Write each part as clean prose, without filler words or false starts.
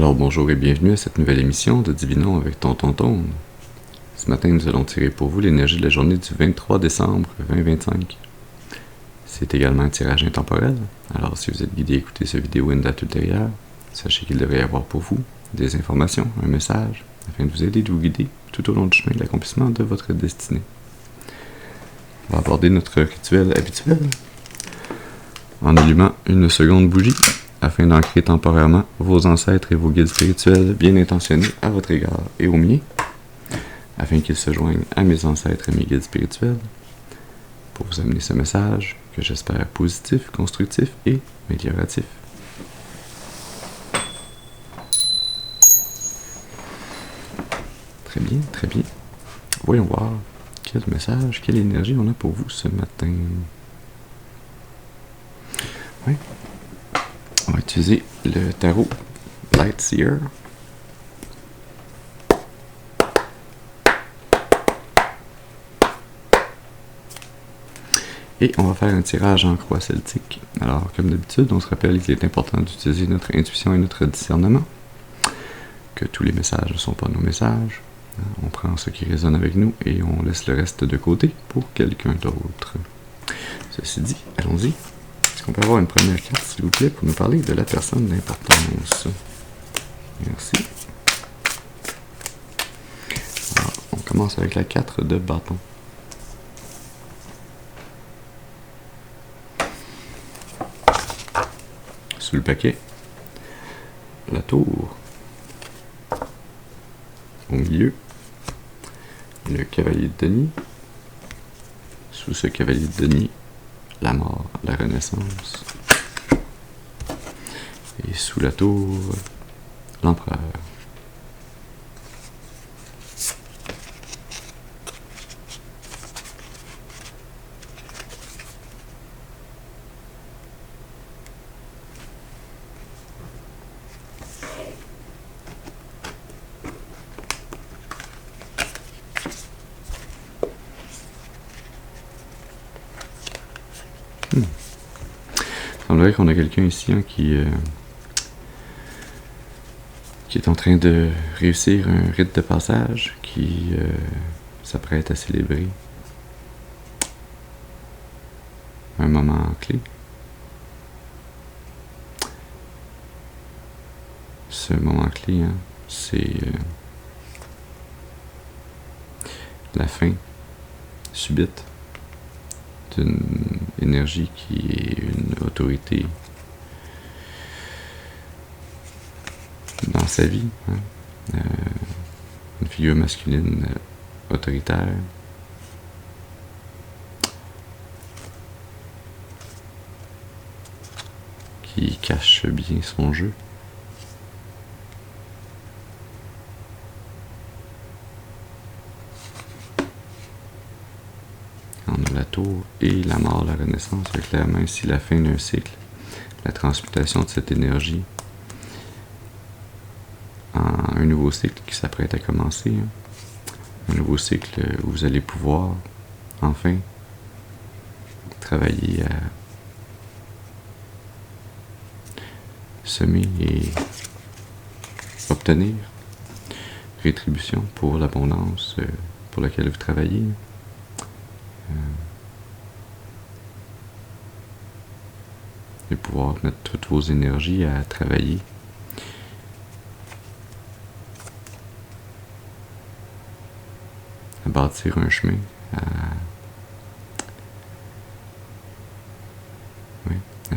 Alors bonjour et bienvenue à cette nouvelle émission de Divinons avec Tonton. Ce matin, nous allons tirer pour vous l'énergie de la journée du 23 décembre 2025. C'est également un tirage intemporel, alors si vous êtes guidé à écouter cette vidéo et une date ultérieure, sachez qu'il devrait y avoir pour vous des informations, un message, afin de vous aider, de vous guider tout au long du chemin de l'accomplissement de votre destinée. On va aborder notre rituel habituel en allumant une seconde bougie, afin d'ancrer temporairement vos ancêtres et vos guides spirituels bien intentionnés à votre égard et au mien, afin qu'ils se joignent à mes ancêtres et mes guides spirituels, pour vous amener ce message que j'espère positif, constructif et amélioratif. Très bien, très bien. Voyons voir quel message, quelle énergie on a pour vous ce matin. Oui. On va utiliser le tarot Lightseer. Et on va faire un tirage en croix celtique. Alors, comme d'habitude, on se rappelle qu'il est important d'utiliser notre intuition et notre discernement. Que tous les messages ne sont pas nos messages. On prend ce qui résonne avec nous et on laisse le reste de côté pour quelqu'un d'autre. Ceci dit, allons-y. Est-ce qu'on peut avoir une première carte, s'il vous plaît, pour nous parler de la personne d'importance? Merci. Alors, on commence avec la 4 de bâton. Sous le paquet, la tour. Au milieu, le cavalier de denier. Sous ce cavalier de denier, la mort, la renaissance. Et sous la tour, l'empereur. Il semblerait qu'on a quelqu'un ici qui est en train de réussir un rite de passage, qui s'apprête à célébrer un moment clé. Ce moment clé, c'est la fin subite d'une énergie qui est une autorité dans sa vie, une figure masculine autoritaire, qui cache bien son jeu. On a la tour et la mort, la renaissance, c'est clairement ici la fin d'un cycle, la transmutation de cette énergie en un nouveau cycle qui s'apprête à commencer. Un nouveau cycle où vous allez pouvoir enfin travailler à semer et obtenir rétribution pour l'abondance pour laquelle vous travaillez. Et pouvoir mettre toutes vos énergies à travailler à bâtir un chemin, à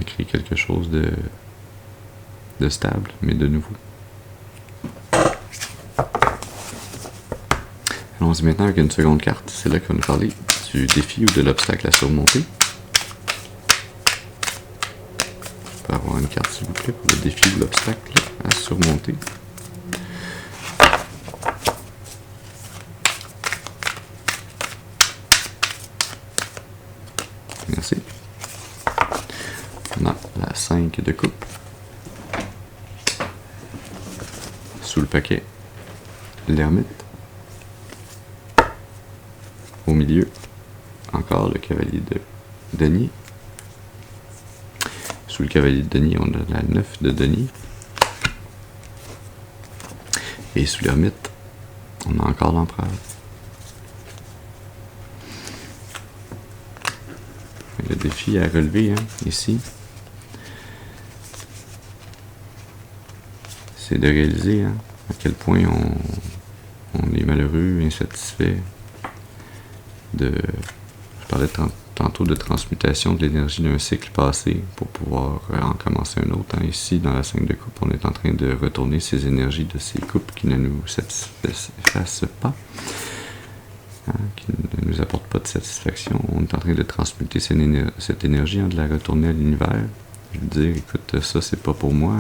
créer quelque chose de stable, mais de nouveau. Allons-y maintenant avec une seconde carte. C'est là qu'on va nous parler du défi ou de l'obstacle à surmonter. On peut avoir une carte, s'il vous plaît, pour le défi ou l'obstacle à surmonter. Merci. On a la 5 de coupe. Sous le paquet, l'ermite. Au milieu, encore le cavalier de denier. Sous le cavalier de denier, on a la 9 de denier. Et sous l'ermite, on a encore l'empereur. Le défi à relever, ici, c'est de réaliser à quel point on est malheureux, insatisfait. Je parlais tantôt de transmutation de l'énergie d'un cycle passé pour pouvoir en commencer un autre. Ici, dans la 5 de coupe, on est en train de retourner ces énergies de ces coupes qui ne nous satisfassent pas, qui ne nous apportent pas de satisfaction. On est en train de transmuter cette énergie, de la retourner à l'univers. Je veux dire, écoute, ça c'est pas pour moi.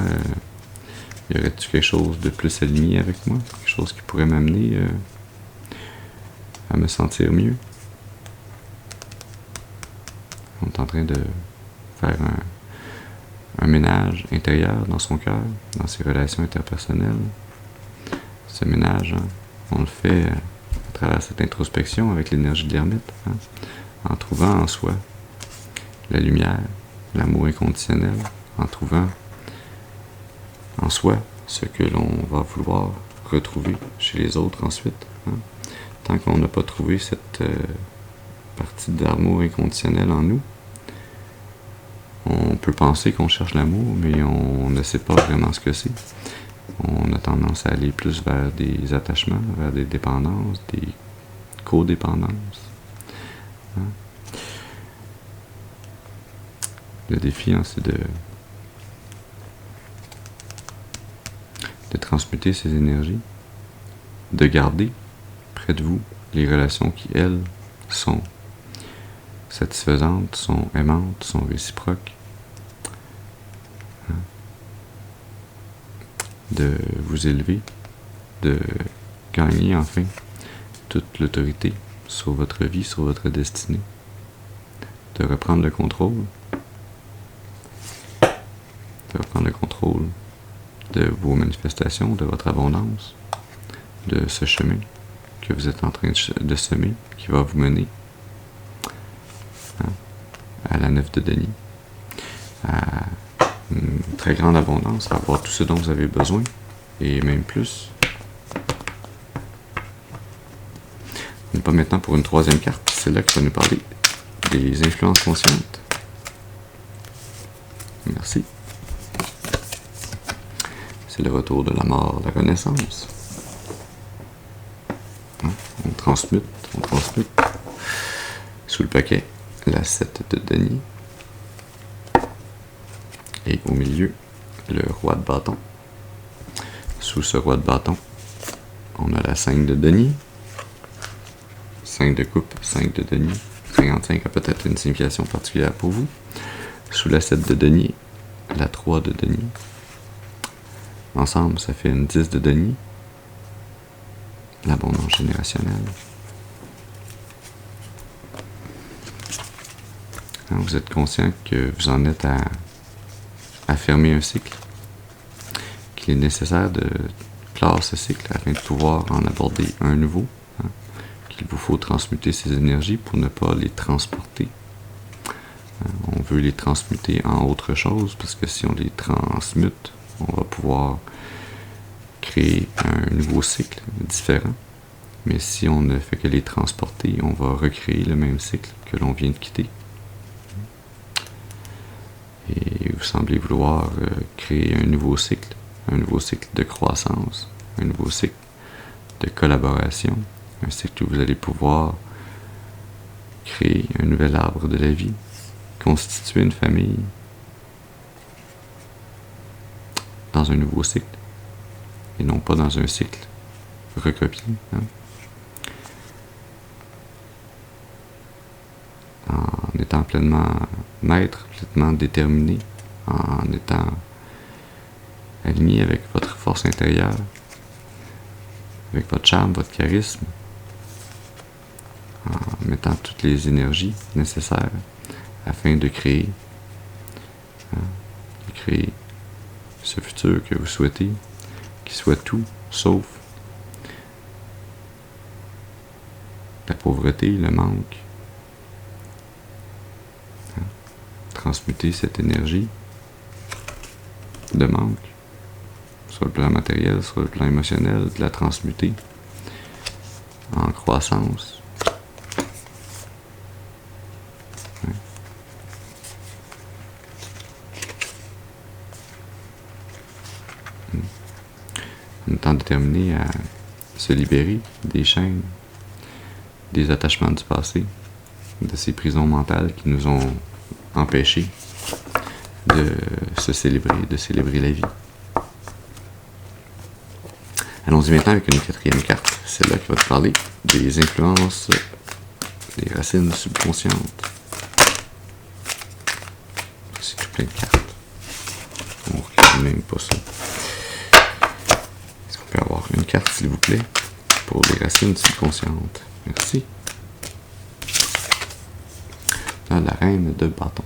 Y aurait-tu quelque chose de plus aligné avec moi? Quelque chose qui pourrait m'amener à me sentir mieux? On est en train de faire un ménage intérieur dans son cœur, dans ses relations interpersonnelles. Ce ménage, on le fait à travers cette introspection avec l'énergie de l'ermite, en trouvant en soi la lumière, l'amour inconditionnel, en trouvant en soi ce que l'on va vouloir retrouver chez les autres ensuite. Tant qu'on n'a pas trouvé cette partie d'amour inconditionnel en nous, on peut penser qu'on cherche l'amour, mais on ne sait pas vraiment ce que c'est. On a tendance à aller plus vers des attachements, vers des dépendances, des codépendances. Le défi, c'est de transmuter ces énergies, de garder près de vous les relations qui, elles, sont satisfaisantes, sont aimantes, sont réciproques. De vous élever, de gagner enfin toute l'autorité sur votre vie, sur votre destinée, de reprendre le contrôle, de vos manifestations, de votre abondance, de ce chemin que vous êtes en train de semer, qui va vous mener à la 9 de Denis, à une très grande abondance, à avoir tout ce dont vous avez besoin, et même plus. On n'est pas maintenant pour une troisième carte, c'est là qui va nous parler des influences conscientes. Merci. C'est le retour de la mort, la renaissance. On transmute. Sous le paquet, la 7 de Denis. Et au milieu, le roi de bâton. Sous ce roi de bâton, on a la 5 de Denis. 5 de coupe, 5 de Denis. 55 a peut-être une signification particulière pour vous. Sous la 7 de Denier, la 3 de Denis. Ensemble, ça fait une 10 de Denis. L'abondance générationnelle. Vous êtes conscient que vous en êtes à fermer un cycle, qu'il est nécessaire de clore ce cycle afin de pouvoir en aborder un nouveau, qu'il vous faut transmuter ces énergies pour ne pas les transporter. On veut les transmuter en autre chose, parce que si on les transmute, on va pouvoir créer un nouveau cycle différent. Mais si on ne fait que les transporter, on va recréer le même cycle que l'on vient de quitter. Et vous semblez vouloir créer un nouveau cycle de croissance, un nouveau cycle de collaboration, un cycle où vous allez pouvoir créer un nouvel arbre de la vie, constituer une famille dans un nouveau cycle, et non pas dans un cycle recopié. En étant pleinement maître, pleinement déterminé, en étant aligné avec votre force intérieure, avec votre charme, votre charisme, en mettant toutes les énergies nécessaires afin de créer ce futur que vous souhaitez, qui soit tout sauf la pauvreté, le manque. Transmuter cette énergie de manque sur le plan matériel, sur le plan émotionnel, de la transmuter en croissance. Ouais. On est temps déterminé à se libérer des chaînes, des attachements du passé, de ces prisons mentales qui nous ont empêchés de se célébrer, de célébrer la vie. Allons-y maintenant avec une quatrième carte, celle-là qui va te parler des influences, des racines subconscientes. C'est tout plein de cartes. On ne regarde même pas ça. Est-ce qu'on peut avoir une carte, s'il vous plaît, pour les racines subconscientes? Merci. Là, la reine de bâton.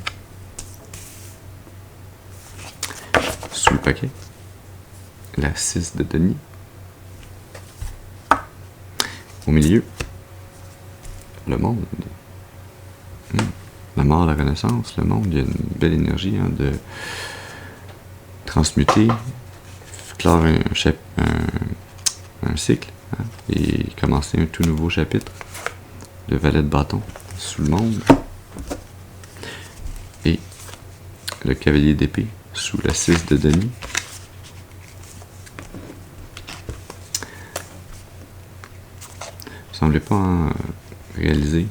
Sous le paquet, la 6 de denier. Au milieu, le monde. La mort, la renaissance, le monde, il y a une belle énergie de transmuter, clore un cycle et commencer un tout nouveau chapitre. Le valet de bâton sous le monde. Et le cavalier d'épée sous la 6 de denier. Vous ne semblez pas réaliser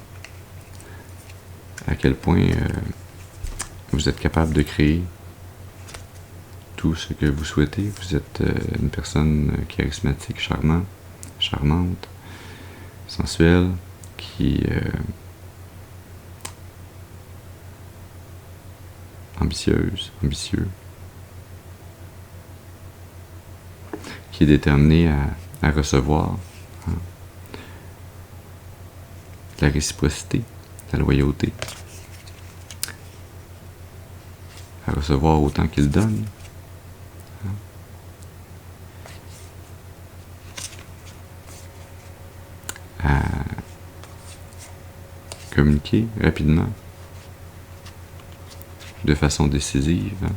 à quel point vous êtes capable de créer tout ce que vous souhaitez. Vous êtes une personne charismatique, charmante, sensuelle, qui ambitieux, qui est déterminé à recevoir la réciprocité, la loyauté, à recevoir autant qu'il donne. À communiquer rapidement, de façon décisive.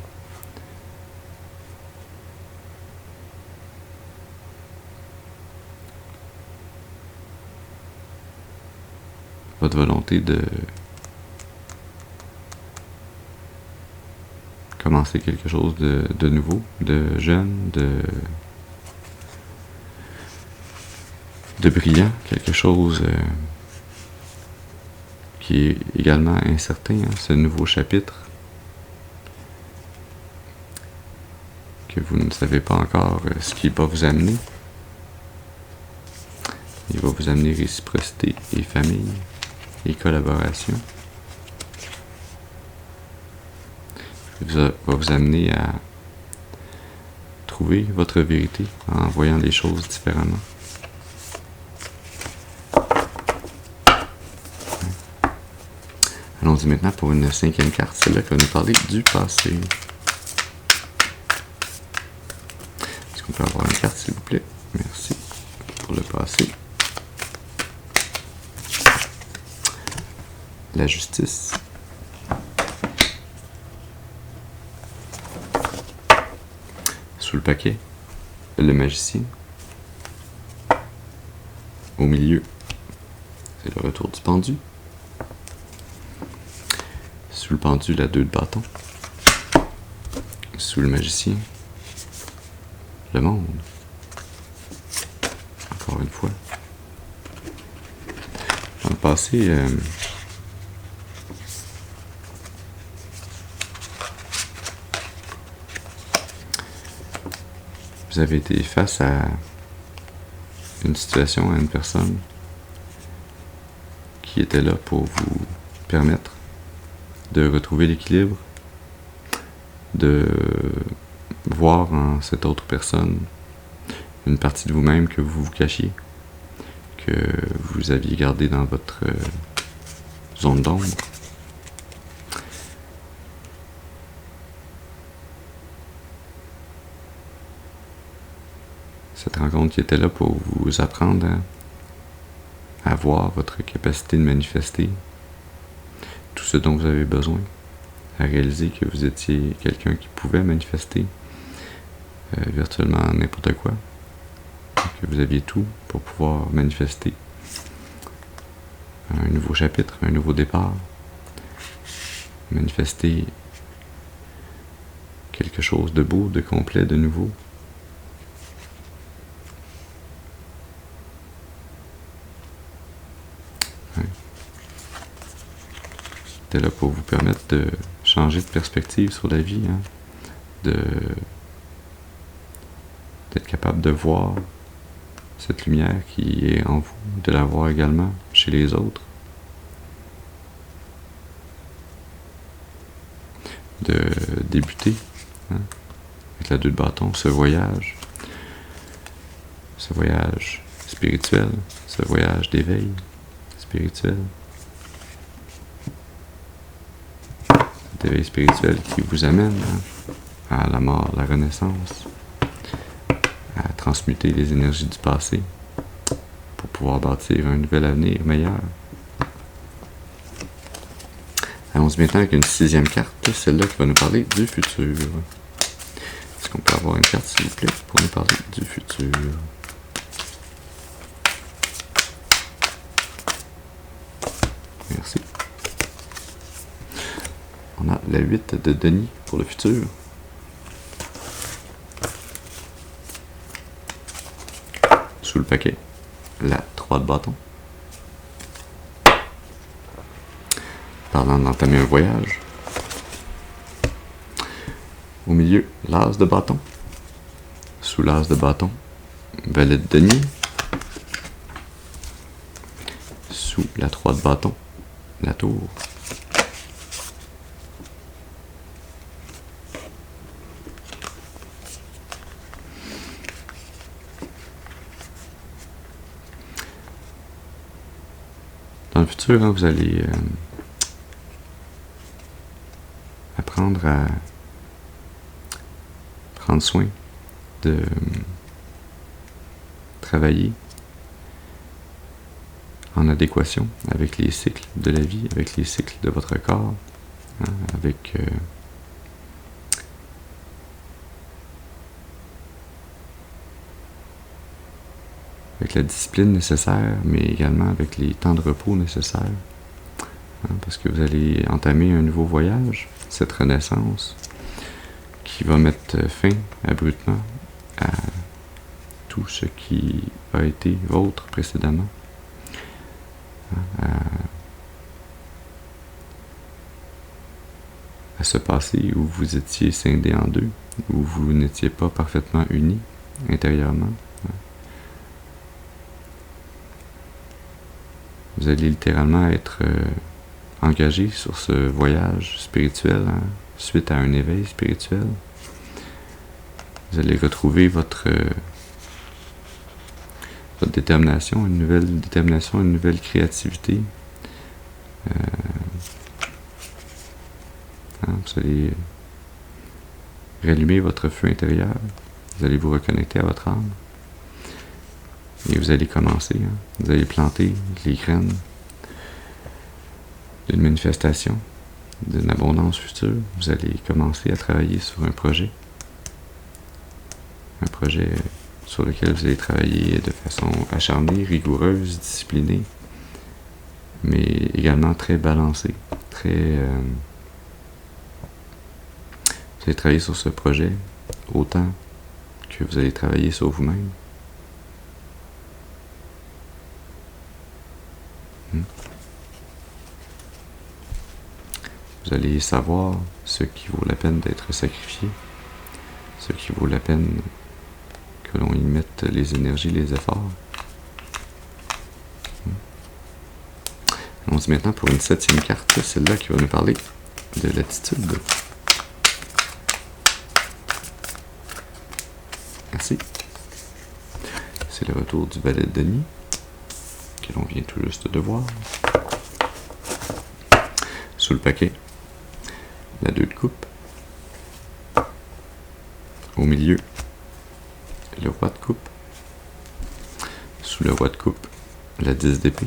Votre volonté de commencer quelque chose de nouveau, de jeune, de brillant, quelque chose qui est également incertain, ce nouveau chapitre que vous ne savez pas encore ce qu'il va vous amener. Il va vous amener réciprocité et famille et collaboration. Il va vous amener à trouver votre vérité en voyant les choses différemment. Allons-y maintenant pour une cinquième carte, celle-là qui va nous parler du passé. Est-ce qu'on peut avoir une carte, s'il vous plaît? Merci pour le passé. La justice. Sous le paquet, le magicien. Au milieu, c'est le retour du pendu. Sous le pendu, la 2 de bâton. Sous le magicien, le monde. Encore une fois. Dans le passé, vous avez été face à une situation, à une personne qui était là pour vous permettre de retrouver l'équilibre, de voir en cette autre personne une partie de vous-même que vous vous cachiez, que vous aviez gardé dans votre zone d'ombre. Cette rencontre qui était là pour vous apprendre à voir votre capacité de manifester tout ce dont vous avez besoin, à réaliser que vous étiez quelqu'un qui pouvait manifester virtuellement n'importe quoi. Que vous aviez tout pour pouvoir manifester un nouveau chapitre, un nouveau départ, manifester quelque chose de beau, de complet, de nouveau. Ouais. C'était là pour vous permettre de changer de perspective sur la vie, hein, d'être capable de voir cette lumière qui est en vous, de la voir également chez les autres, de débuter, hein, avec la 2 de bâton, ce voyage spirituel, ce voyage d'éveil spirituel, cet éveil spirituel qui vous amène, hein, à la mort, la renaissance, à transmuter les énergies du passé pour pouvoir bâtir un nouvel avenir meilleur. Allons-y maintenant avec une 6e carte, celle-là qui va nous parler du futur. Est-ce qu'on peut avoir une carte, s'il vous plaît, pour nous parler du futur? Merci. On a la 8 de Denis pour le futur. Sous le paquet, la 3 de bâton. Parlant d'entamer un voyage. Au milieu, l'as de bâton. Sous l'as de bâton, valet de denier. Sous la 3 de bâton, la tour. Dans le futur, hein, vous allez apprendre à prendre soin de travailler en adéquation avec les cycles de la vie, avec les cycles de votre corps, hein, avec la discipline nécessaire, mais également avec les temps de repos nécessaires, hein, parce que vous allez entamer un nouveau voyage, cette renaissance, qui va mettre fin abruptement à tout ce qui a été vôtre précédemment, hein, à ce passé où vous étiez scindé en deux, où vous n'étiez pas parfaitement unis intérieurement. Vous allez littéralement être engagé sur ce voyage spirituel, hein, suite à un éveil spirituel. Vous allez retrouver votre détermination, une nouvelle détermination, une nouvelle créativité. Hein, vous allez rallumer votre feu intérieur. Vous allez vous reconnecter à votre âme. Et vous allez commencer, hein, vous allez planter les graines d'une manifestation, d'une abondance future. Vous allez commencer à travailler sur un projet sur lequel vous allez travailler de façon acharnée, rigoureuse, disciplinée, mais également très balancée, très... vous allez travailler sur ce projet autant que vous allez travailler sur vous-même. Vous allez savoir ce qui vaut la peine d'être sacrifié, ce qui vaut la peine que l'on y mette les énergies, les efforts. Allons-y maintenant pour une 7e carte, celle-là qui va nous parler de l'attitude. Merci. C'est le retour du valet de denier, que l'on vient tout juste de voir. Sous le paquet, la 2 de coupe. Au milieu, le roi de coupe. Sous le roi de coupe, la 10 d'épée.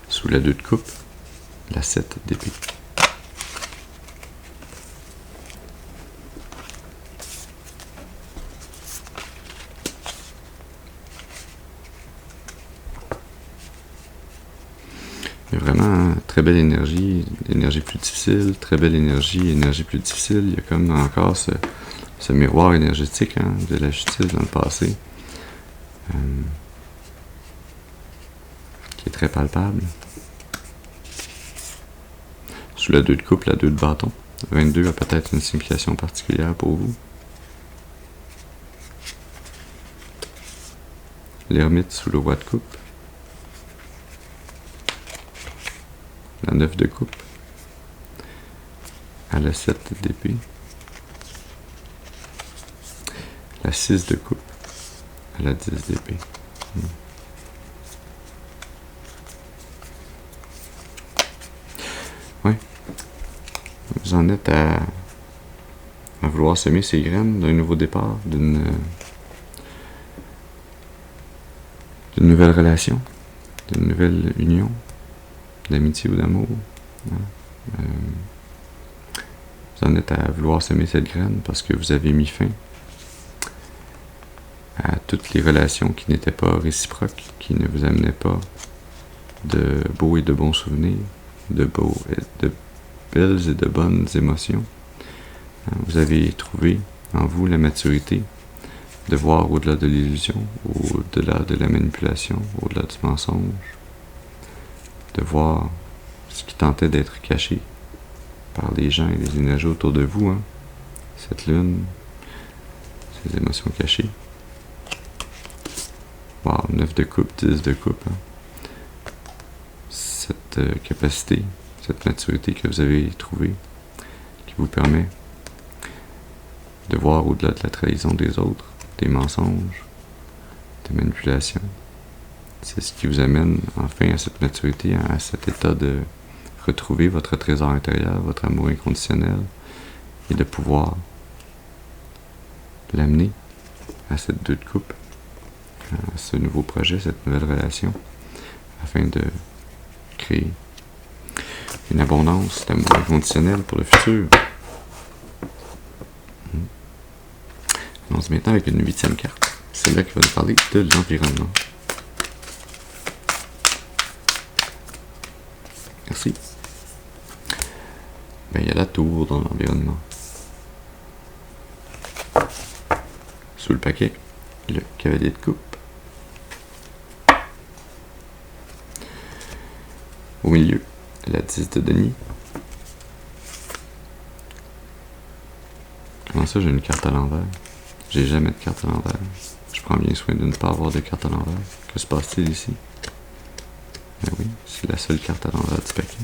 Sous la 2 de coupe, la 7 d'épée. très belle énergie, énergie plus difficile, très belle énergie, énergie plus difficile. Il y a comme encore ce miroir énergétique de la justice dans le passé, qui est très palpable. Sous la 2 de coupe, la 2 de bâton. 22 a peut-être une signification particulière pour vous. L'ermite sous le roi de coupe. La 9 de coupe. À la 7 d'épée. La 6 de coupe. À la 10 d'épée. Oui. Vous en êtes à vouloir semer ces graines d'un nouveau départ, d'une nouvelle relation, d'une nouvelle union, d'amitié ou d'amour. Vous en êtes à vouloir semer cette graine parce que vous avez mis fin à toutes les relations qui n'étaient pas réciproques, qui ne vous amenaient pas de beaux et de bons souvenirs, de belles et de bonnes émotions. Vous avez trouvé en vous la maturité de voir au-delà de l'illusion, au-delà de la manipulation, au-delà du mensonge, de voir ce qui tentait d'être caché par les gens et les énergies autour de vous, cette lune, ces émotions cachées. Wow, 9 de coupe, 10 de coupe. Cette capacité, cette maturité que vous avez trouvée, qui vous permet de voir au-delà de la trahison des autres, des mensonges, des manipulations. C'est ce qui vous amène enfin à cette maturité, à cet état de retrouver votre trésor intérieur, votre amour inconditionnel, et de pouvoir l'amener à cette 2 de coupe, à ce nouveau projet, cette nouvelle relation, afin de créer une abondance d'amour inconditionnel pour le futur. Allons-y maintenant avec une 8e carte. C'est là qui va nous parler de l'environnement. Merci. Ben, il y a la tour dans l'environnement. Sous le paquet, le cavalier de coupe. Au milieu, la 10 de denier. Comment ça, j'ai une carte à l'envers? J'ai jamais de carte à l'envers. Je prends bien soin de ne pas avoir de carte à l'envers. Que se passe-t-il ici? Ben oui, c'est la seule carte à l'envers du paquet.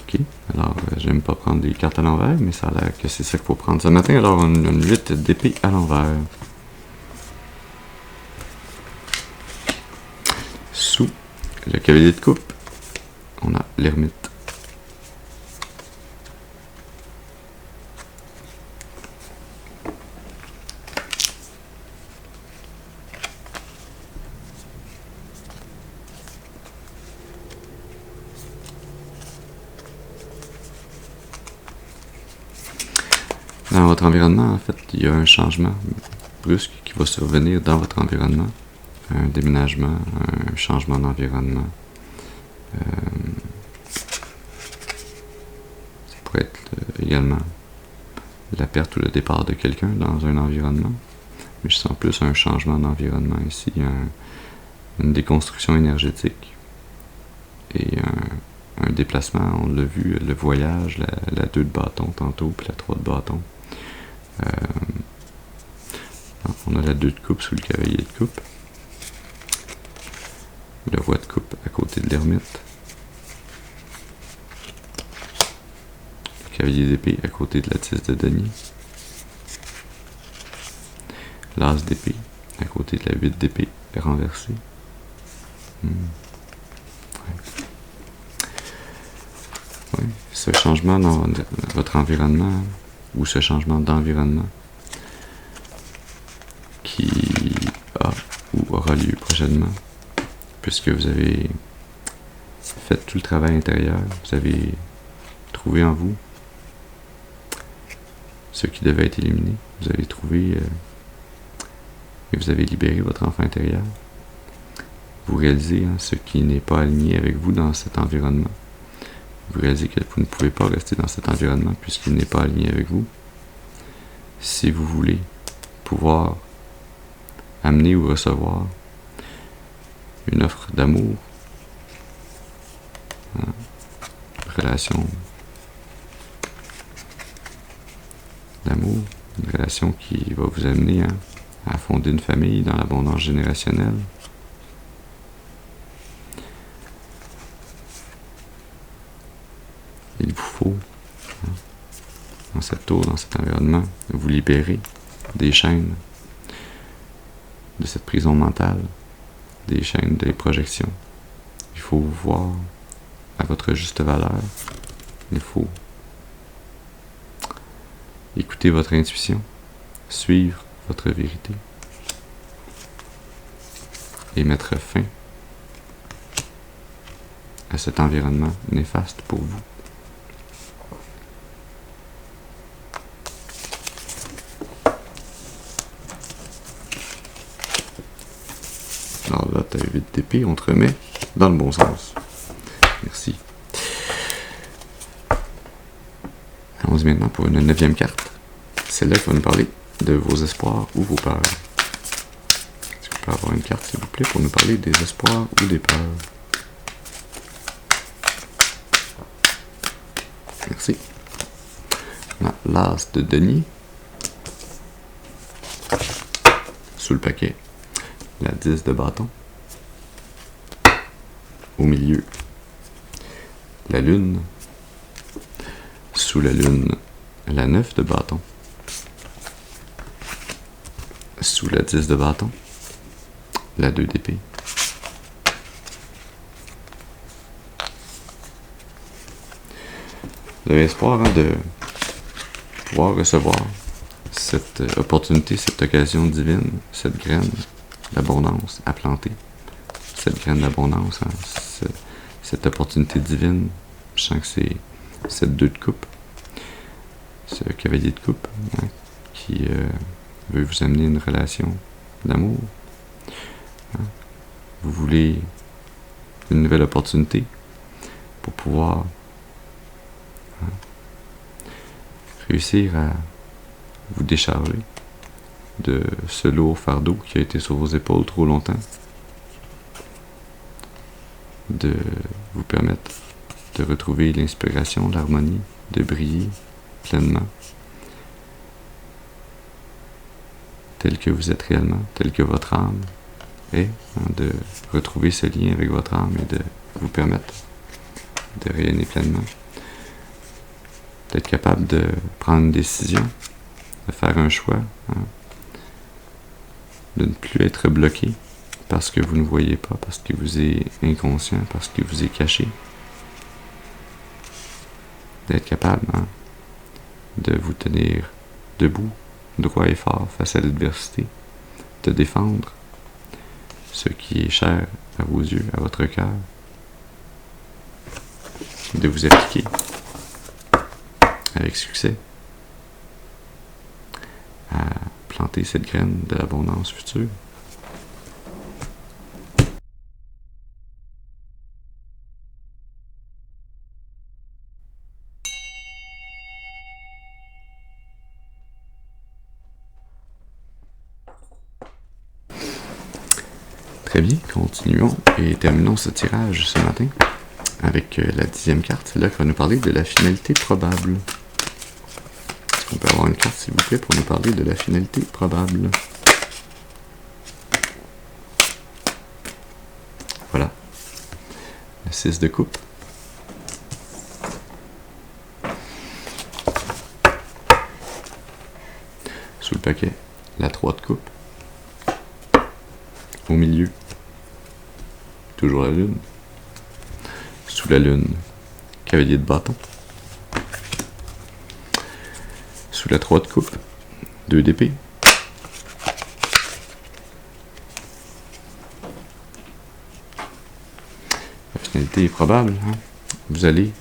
Ok, alors j'aime pas prendre des cartes à l'envers, mais ça a l'air que c'est ça qu'il faut prendre ce matin. Alors on a une 8 d'épée à l'envers. Sous le cavalier de coupe, on a l'ermite. Dans votre environnement, en fait, il y a un changement brusque qui va survenir dans votre environnement. Un déménagement, un changement d'environnement. Ça pourrait être également la perte ou le départ de quelqu'un dans un environnement. Mais je sens plus un changement d'environnement ici, une déconstruction énergétique et un déplacement, on l'a vu, le voyage, la 2 de bâton tantôt, puis la 3 de bâton. On a la 2 de coupe sous le cavalier de coupe. Le roi de coupe à côté de l'ermite. Le cavalier d'épée à côté de la 10 de denier. L'as d'épée à côté de la 8 d'épée renversée. Ouais. Oui, ce changement dans votre environnement, ou ce changement d'environnement qui a ou aura lieu prochainement, puisque vous avez fait tout le travail intérieur, vous avez trouvé en vous ce qui devait être éliminé, vous avez trouvé et vous avez libéré votre enfant intérieur, vous réalisez ce qui n'est pas aligné avec vous dans cet environnement. Vous réalisez que vous ne pouvez pas rester dans cet environnement puisqu'il n'est pas aligné avec vous. Si vous voulez pouvoir amener ou recevoir une offre d'amour, relation d'amour, une relation qui va vous amener à fonder une famille dans l'abondance générationnelle. Il vous faut, dans cette tour, dans cet environnement, vous libérer des chaînes de cette prison mentale, des chaînes des projections. Il faut vous voir à votre juste valeur. Il faut écouter votre intuition, suivre votre vérité et mettre fin à cet environnement néfaste pour vous. Alors là, tu as 8 d'épée, on te remet dans le bon sens. Merci. Allons-y maintenant pour une 9e carte. Celle-là qui va nous parler de vos espoirs ou vos peurs. Est-ce qu'on peut avoir une carte, s'il vous plaît, pour nous parler des espoirs ou des peurs? Merci. On a l'as de denier. Sous le paquet, la 10 de bâton. Au milieu, la lune. Sous la lune, la 9 de bâton. Sous la 10 de bâton, la 2 d'épée. Vous avez espoir de pouvoir recevoir cette opportunité, cette occasion divine, cette graine d'abondance à planter. Cette graine d'abondance, cette opportunité divine. Je sens que c'est cette 2 de coupe, ce cavalier de coupe, qui veut vous amener une relation d'amour. Vous voulez une nouvelle opportunité pour pouvoir réussir à vous décharger de ce lourd fardeau qui a été sur vos épaules trop longtemps, de vous permettre de retrouver l'inspiration, l'harmonie, de briller pleinement, tel que vous êtes réellement, tel que votre âme est, de retrouver ce lien avec votre âme et de vous permettre de rayonner pleinement, d'être capable de prendre une décision, de faire un choix, de ne plus être bloqué parce que vous ne voyez pas, parce qu'il vous est inconscient, parce qu'il vous est caché. D'être capable de vous tenir debout, droit et fort face à l'adversité, de défendre ce qui est cher à vos yeux, à votre cœur, de vous appliquer avec succès à planter cette graine de l'abondance future. Très bien, continuons et terminons ce tirage ce matin avec la 10e carte. C'est là qu'on va nous parler de la finalité probable. Est-ce qu'on peut avoir une carte, s'il vous plaît, pour nous parler de la finalité probable? Voilà. Le 6 de coupe. Sous le paquet, la 3 de coupe. Au milieu, toujours la lune. Sous la lune, cavalier de bâton. Sous la 3 de coupe, 2 d'épée. La finalité est probable. Vous allez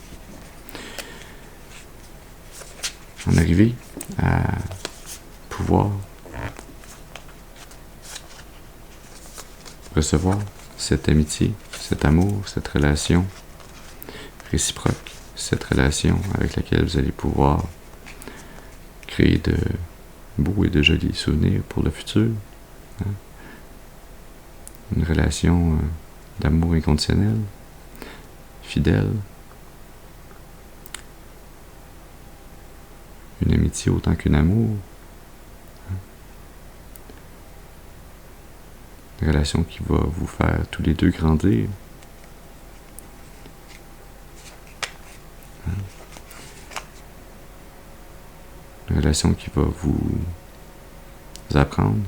en arriver à pouvoir recevoir cette amitié, cet amour, cette relation réciproque, cette relation avec laquelle vous allez pouvoir créer de beaux et de jolis souvenirs pour le futur. Hein? Une relation d'amour inconditionnel, fidèle, une amitié autant qu'un amour, hein? Une relation qui va vous faire tous les deux grandir. Hein? Une relation qui va vous apprendre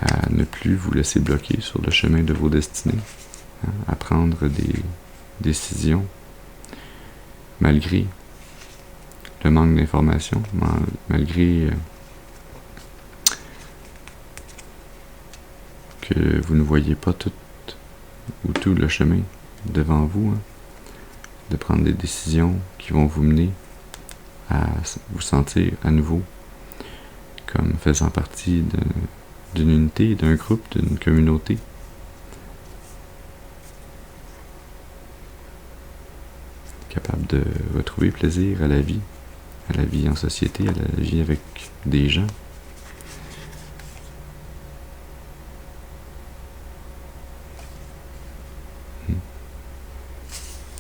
à ne plus vous laisser bloquer sur le chemin de vos destinées, hein, à prendre des décisions malgré le manque d'information, malgré que vous ne voyez pas tout le chemin devant vous, hein, de prendre des décisions qui vont vous mener à vous sentir à nouveau comme faisant partie d'une unité, d'un groupe, d'une communauté. Capable de retrouver plaisir à la vie en société, à la vie avec des gens.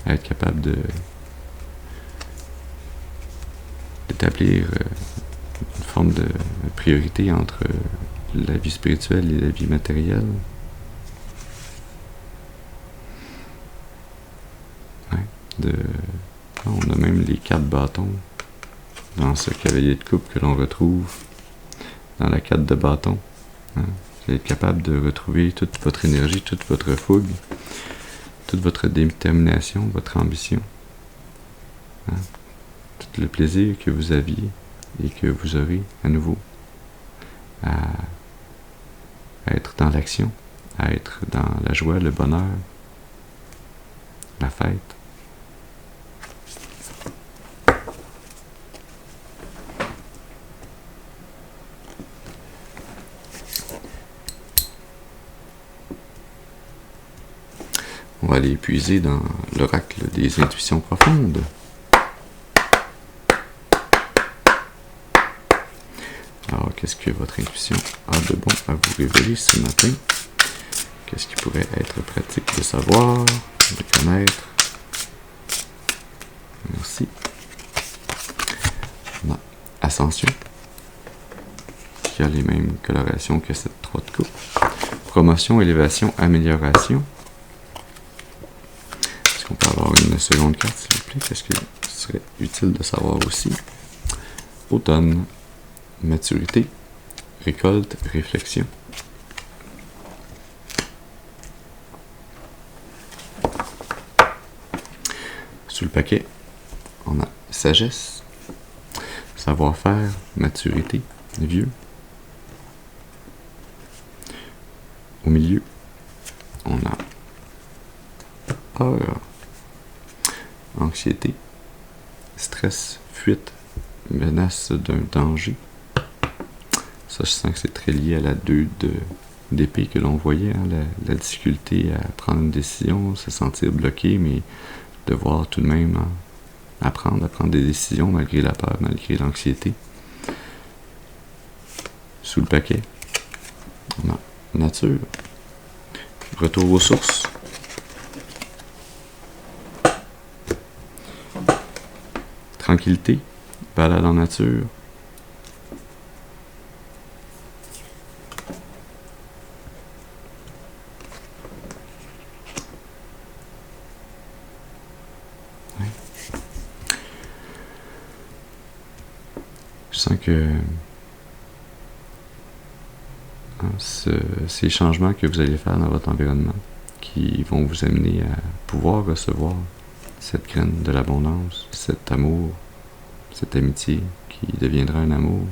À être capable d'établir une forme de priorité entre la vie spirituelle et la vie matérielle. Ouais, on a même les 4 bâtons dans ce cavalier de coupe que l'on retrouve dans la 4 de bâton. Hein. Vous allez être capable de retrouver toute votre énergie, toute votre fougue, toute votre détermination, votre ambition. Hein. Tout le plaisir que vous aviez et que vous aurez à nouveau à être dans l'action, à être dans la joie, le bonheur, la fête. On va aller puiser dans l'oracle des intuitions profondes. Alors, qu'est-ce que votre intuition a de bon à vous révéler ce matin? Qu'est-ce qui pourrait être pratique de savoir, de connaître? Merci. On a Ascension, qui a les mêmes colorations que cette 3 de coupe. Promotion, élévation, amélioration. Est-ce qu'on peut avoir une seconde carte, s'il vous plaît? Qu'est-ce que ce serait utile de savoir aussi? Automne, maturité, récolte, réflexion. Sous le paquet, on a sagesse, savoir-faire, maturité, vieux. Au milieu, on a peur, anxiété, stress, fuite, menace d'un danger. Ça, je sens que c'est très lié à la 2 d'épée que l'on voyait, hein, la difficulté à prendre une décision, se sentir bloqué, mais devoir tout de même apprendre à prendre des décisions malgré la peur, malgré l'anxiété. Sous le paquet, on a nature, retour aux sources, tranquillité, balade en nature, ouais. Je sens que ces changements que vous allez faire dans votre environnement qui vont vous amener à pouvoir recevoir cette graine de l'abondance, cet amour, cette amitié qui deviendra un amour,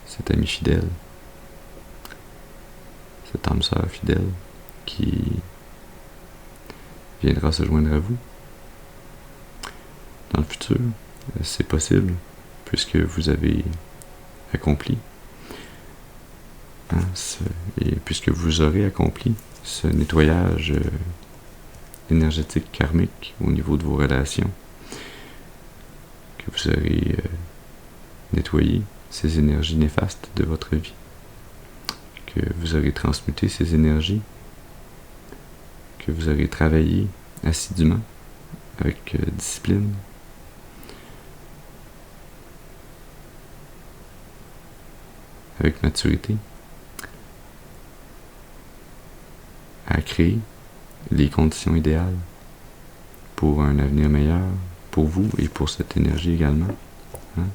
cet ami fidèle, cette âme sœur fidèle qui viendra se joindre à vous. Dans le futur, c'est possible puisque vous avez accompli, et puisque vous aurez accompli ce nettoyage énergétique karmique au niveau de vos relations, que vous aurez nettoyé ces énergies néfastes de votre vie, que vous aurez transmuté ces énergies, que vous aurez travaillé assidûment avec discipline, avec maturité, à créer les conditions idéales pour un avenir meilleur pour vous et pour cette énergie également. Hein?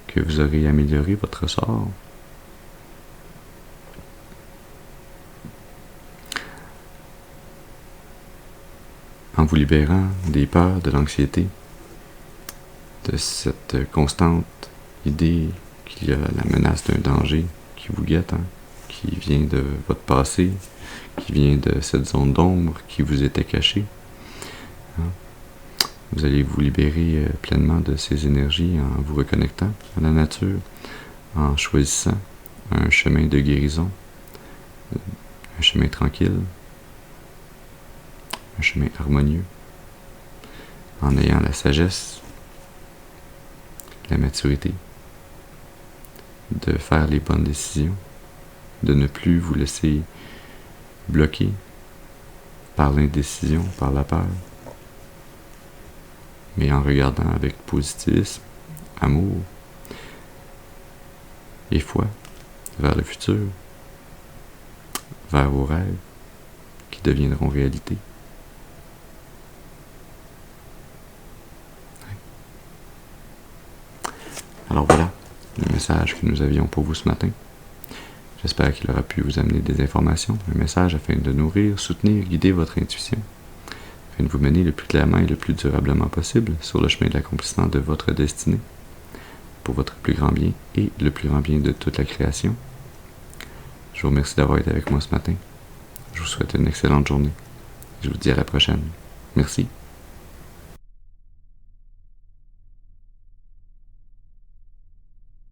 Que vous aurez amélioré votre sort. En vous libérant des peurs, de l'anxiété, de cette constante idée qu'il y a la menace d'un danger qui vous guette, hein, qui vient de votre passé, qui vient de cette zone d'ombre qui vous était cachée. Hein. Vous allez vous libérer pleinement de ces énergies en vous reconnectant à la nature, en choisissant un chemin de guérison, un chemin tranquille, un chemin harmonieux, en ayant la sagesse, la maturité, de faire les bonnes décisions, de ne plus vous laisser bloquer par l'indécision, par la peur, mais en regardant avec positivisme, amour et foi vers le futur, vers vos rêves qui deviendront réalité. Alors voilà le message que nous avions pour vous ce matin. J'espère qu'il aura pu vous amener des informations, un message afin de nourrir, soutenir, guider votre intuition, afin de vous mener le plus clairement et le plus durablement possible sur le chemin de l'accomplissement de votre destinée, pour votre plus grand bien et le plus grand bien de toute la création. Je vous remercie d'avoir été avec moi ce matin. Je vous souhaite une excellente journée. Je vous dis à la prochaine. Merci.